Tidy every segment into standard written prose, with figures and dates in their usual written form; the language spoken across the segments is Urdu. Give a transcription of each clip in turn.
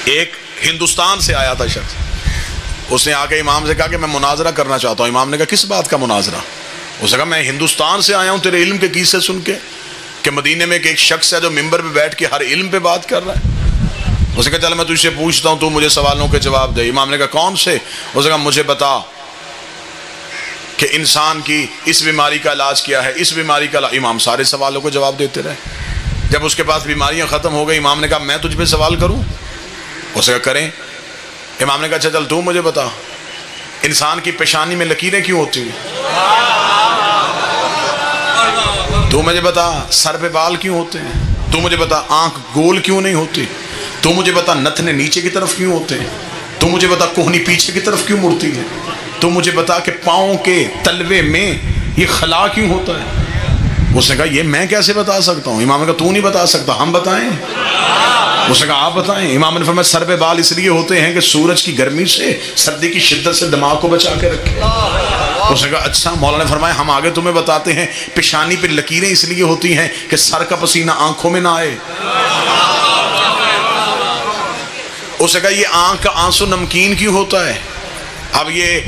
ایک ہندوستان سے آیا تھا شخص، اس نے آ کے امام سے کہا کہ میں مناظرہ کرنا چاہتا ہوں۔ امام نے کہا کس بات کا مناظرہ؟ اس نے کہا میں ہندوستان سے آیا ہوں تیرے علم کے قصے سن کے، کہ مدینے میں ایک شخص ہے جو ممبر پہ بیٹھ کے ہر علم پہ بات کر رہا ہے۔ اس نے کہا چل میں تجھ سے پوچھتا ہوں، تو مجھے سوالوں کے جواب دے۔ امام نے کہا کون سے؟ اس نے کہا مجھے بتا کہ انسان کی اس بیماری کا علاج کیا ہے، اس بیماری کا علاج۔ امام سارے سوالوں کو جواب دیتے رہے۔ جب اس کے پاس بیماریاں ختم ہو گئی، امام نے کہا میں تجھ پہ سوال کروں؟ اس نے کہا کریں۔ امام نے کہا اچھا چل تو مجھے بتا، انسان کی پیشانی میں لکیریں کیوں ہوتی ہیں؟ تو مجھے بتا سر پہ بال کیوں ہوتے ہیں؟ تو مجھے بتا آنکھ گول کیوں نہیں ہوتی؟ تو مجھے بتا نتنے نیچے کی طرف کیوں ہوتے ہیں؟ تو مجھے بتا کوہنی پیچھے کی طرف کیوں مڑتی ہے؟ تو مجھے بتا کہ پاؤں کے تلوے میں یہ خلا کیوں ہوتا ہے؟ اس نے کہا یہ میں کیسے بتا سکتا ہوں؟ امام نے کہا تو نہیں بتا سکتا، ہم بتائیں؟ اس نے کہا آپ بتائیں۔ امام نے فرمایا سر پہ بال اس لیے ہوتے ہیں کہ سورج کی گرمی سے، سردی کی شدت سے دماغ کو بچا کے رکھے۔ اس نے کہا اچھا۔ مولانا نے فرمایا ہم آگے تمہیں بتاتے ہیں پیشانی پہ لکیریں اس لیے ہوتی ہیں کہ سر کا پسینہ آنکھوں میں نہ آئے۔ اس نے کہا یہ آنکھ کا آنسو نمکین کیوں ہوتا ہے؟ اب یہ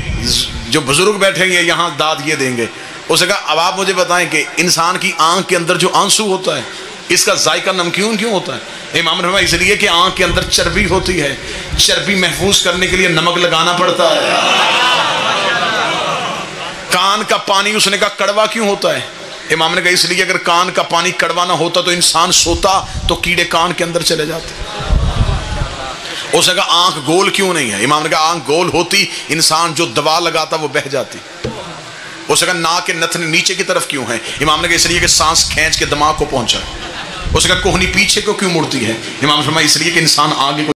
جو بزرگ بیٹھیں گے یہاں داد یہ دیں گے۔ اس نے کہا اب آپ مجھے بتائیں کہ انسان کی آنکھ کے اندر جو آنسو ہوتا ہے اس کا ذائقہ نمکین کیوں ہوتا ہے؟ امام نے فرمایا اس لیے کہ آنکھ کے اندر چربی ہوتی ہے، چربی محفوظ کرنے کے لیے نمک لگانا پڑتا ہے۔ کان کا پانی اس نے کہا کڑوا کیوں ہوتا ہے؟ امام نے کہا اس لیے اگر کان کا پانی کڑوا نہ ہوتا تو انسان سوتا تو کیڑے کان کے اندر چلے جاتے۔ اس نے کہا آنکھ گول کیوں نہیں ہے؟ امام نے کہا آنکھ گول ہوتی انسان جو دوا لگاتا وہ بہہ جاتی۔ اس نے کہا ناک کے نتنے نیچے کی طرف کیوں ہیں؟ امام نے کہا اس لیے کہ سانس کھینچ کے دماغ کو پہنچا۔ اس نے کہا کوہنی پیچھے کو کیوں مڑتی ہے؟ امام نے فرمایا اس لیے کہ انسان آگے کو